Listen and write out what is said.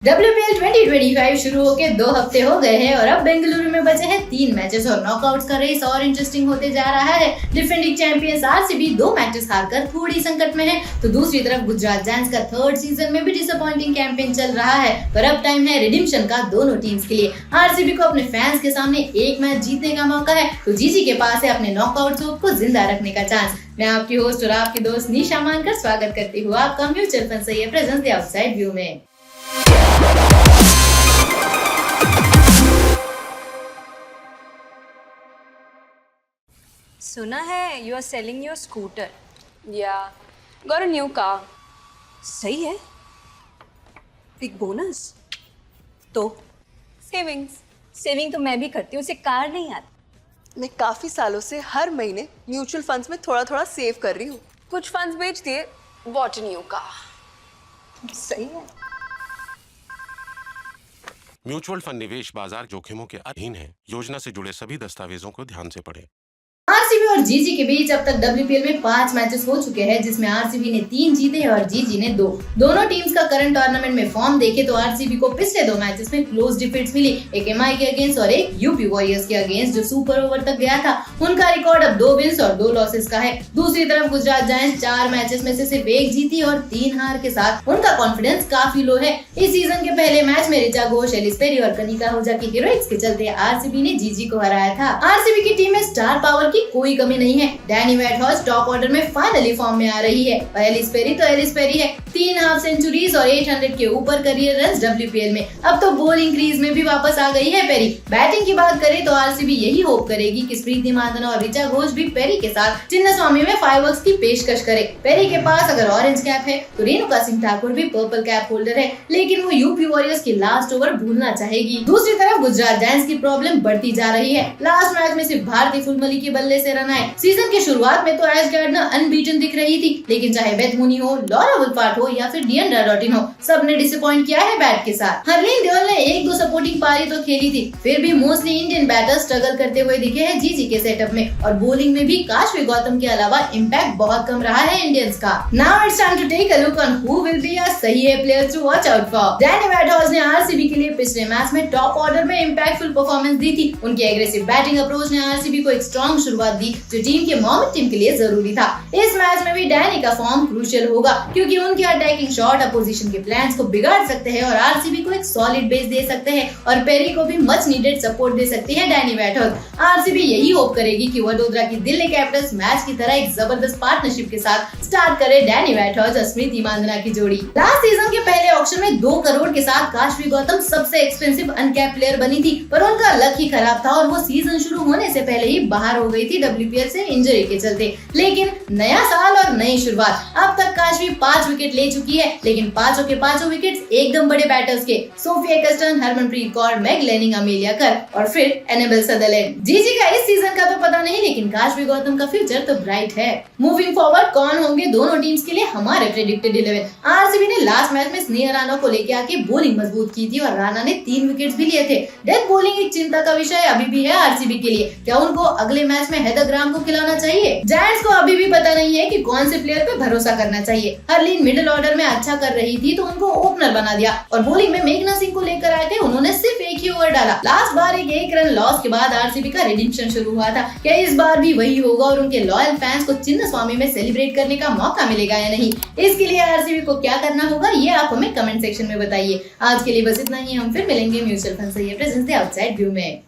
WPL 2025 शुरू होके 2 हफ्ते हो गए हैं और अब बेंगलुरु में बचे हैं 3 मैचेस और नॉकआउट्स का रेस और इंटरेस्टिंग होते जा रहा है। डिफेंडिंग चैंपियंस आरसीबी 2 मैचेस हारकर थोड़ी संकट में है, तो दूसरी तरफ गुजरात जायंट्स का थर्ड सीजन में भी डिसअपॉइंटिंग कैंपेन चल रहा है। पर अब टाइम है रिडिम्पशन का दोनों टीम्स के लिए। आरसीबी को अपने फैंस के सामने एक मैच जीतने का मौका है, तो जीजी के पास है अपने नॉकआउट होप को जिंदा रखने का चांस। मैं आपकी होस्ट और आपकी दोस्त निशा मानकर स्वागत करती हूँ आपका म्यूचुअल फंड से ये प्रेजेंस द आउटसाइड व्यू में। सुना है you are selling your scooter. Yeah, got a new car. सही है. Big bonus. तो सेविंग तो मैं भी करती हूँ, उसे कार नहीं आती. मैं काफी सालों से हर महीने म्यूचुअल फंड्स में थोड़ा थोड़ा सेव कर रही हूँ. कुछ फंड्स बेच दिए, bought a new car. सही है. म्यूचुअल फंड निवेश बाजार जोखिमों के अधीन है। योजना से जुड़े सभी दस्तावेजों को ध्यान से पढ़ें। आरसीबी और जीजी के बीच अब तक WPL में 5 मैचेस हो चुके हैं, जिसमें आरसीबी ने 3 जीते और जीजी ने 2। दोनों टीम्स का करंट टूर्नामेंट में फॉर्म देखे तो आरसीबी को पिछले 2 मैचेस में क्लोज डिफीट्स मिली, एक एमआई के अगेंस्ट और एक यूपी वॉरियर्स के अगेंस्ट जो सुपर ओवर तक गया था। उनका रिकॉर्ड अब 2 विन्स और 2 लॉसेस का है। दूसरी तरफ गुजरात जायंट्स 4 मैचेस में से सिर्फ 1 जीती और 3 हार के साथ उनका कॉन्फिडेंस काफी लो है। इस सीजन के पहले मैच में ऋचा घोष, एलिस पेरी और कनिका आहूजा की हीरोइक्स के चलते आरसीबी ने जीजी को हराया था। आरसीबी की टीम में स्टार पावर की कोई कमी नहीं है। डैनी वेटहॉर्स्ट टॉप ऑर्डर में फाइनली फॉर्म में आ रही है और एलिस पेरी है। 3 हाफ सेंचुरीज और 800 के ऊपर करियर रन्स WPL में। अब तो बॉलिंग क्रीज में भी वापस आ गई है पेरी। बैटिंग की बात करें तो आरसीबी यही होप करेगी कि स्प्रीति मांदना और ऋचा घोष भी पेरी के साथ चिन्नस्वामी में फायरवर्क्स की पेशकश करे। पेरी के पास अगर ऑरेंज कैप है तो रेणुका सिंह ठाकुर भी पर्पल कैप होल्डर है, लेकिन वो यूपी वॉरियर्स की लास्ट ओवर भूलना चाहेगी। दूसरी तरफ गुजरात जायंट्स की प्रॉब्लम बढ़ती जा रही है। लास्ट मैच में सिर्फ भारती फुलमली के बल्ले से रन आए। सीजन की शुरुआत में तो एश गार्डनर अनबीटन दिख रही थी, लेकिन चाहे बेथ मूनी हो, लॉरा वुल्फार्ट हो या फिर डियंड्रा डॉटिन हो, सबने डिसअपॉइंट किया है बैट के साथ। हरलीन देओल ने 1-2 सपोर्टिंग पारी तो खेली थी, फिर भी मोस्टली इंडियन बैटर्स स्ट्रगल करते हुए दिखे हैं जीजी के सेटअप में, और बॉलिंग में भी काशवी गौतम के अलावा इम्पैक्ट बहुत कम रहा है इंडियंस का। Now it's time to take a look on who will be a सही player to watch out for. Danni Wyatt Hodge ने आरसीबी के लिए पिछले मैच में टॉप ऑर्डर में इम्पैक्टफुल परफॉर्मेंस दी थी। उनकी एग्रेसिव बैटिंग अप्रोच ने आरसीबी को एक स्ट्रॉन्ग शुरुआत दी, जो टीम के मोमेंटम के लिए जरूरी था। इस मैच में भी डैनी का फॉर्म क्रूशियल होगा, क्योंकि उनके अटैकिंग शॉट अपोजिशन के प्लान्स को बिगाड़ सकते हैं और आरसीबी को एक सॉलिड बेस दे सकते हैं, और पेरी को भी मच नीडेड सपोर्ट दे सकती है डैनी वेटहॉर्स्ट। आरसीबी यही होप करेगी कि वडोदरा की दिल्ली कैपिटल्स मैच की तरह एक जबरदस्त पार्टनरशिप के साथ स्टार्ट करे डैनी वेटहॉर्स्ट और स्मृति मांदना की जोड़ी। लास्ट सीजन के पहले ऑक्शन में 2 करोड़ के साथ काशवी गौतम सबसे एक्सपेंसिव अनकैप प्लेयर बनी थी, पर उनका लक ही खराब था और वो सीजन शुरू होने से पहले ही बाहर हो गई थी WPL से इंजरी के चलते। लेकिन नया साल और नई शुरुआत। अब तक काशवी 5 विकेट ले चुकी है, लेकिन पांचों के पांचों विकेट्स एकदम बड़े बैटर्स के, Sophia Ecclestone, Harmanpreet Kaur, Meg Lanning, Amelia Kerr और फिर एनेबल सदरलैंड। जीजी का इस सीजन का तो पता नहीं, लेकिन काशवी गौतम का फ्यूचर तो ब्राइट है। मूविंग फॉरवर्ड कौन होंगे दोनों टीम्स के लिए हमारे प्रेडिक्टेड 11। आरसीबी ने लास्ट मैच में स्नेहा राणा को लेकर आके बॉलिंग मजबूत की थी और राणा ने 3 विकेट्स भी लिए थे। डेथ बॉलिंग एक चिंता का विषय अभी भी है आरसीबी के लिए। क्या उनको अगले मैच में हेदर ग्राम को खिलाना चाहिए? जायंट्स को अभी भी पता नहीं है कि कौन से प्लेयर पे भरोसा करना चाहिए। हरलीन मिडिल ऑर्डर में अच्छा कर रही थी तो उनको ओपनर बना दिया, और बॉलिंग में मेघना सिंह को लेकर आए थे, उन्होंने सिर्फ 1 ही ओवर डाला। लास्ट बार एक रन लॉस के बाद आरसीबी का रिडिम्पशन शुरू हुआ था। क्या इस बार भी वही होगा और उनके लॉयल फैंस को चिन्नस्वामी में सेलिब्रेट करने का मौका मिलेगा या नहीं? इसके लिए आरसीबी को क्या करना होगा, ये आप हमें कमेंट सेक्शन में बताइए। आज के लिए बस इतना ही। हम फिर मिलेंगे म्यूचुअल फंड से ये प्रेजेंस द आउटसाइड व्यू में।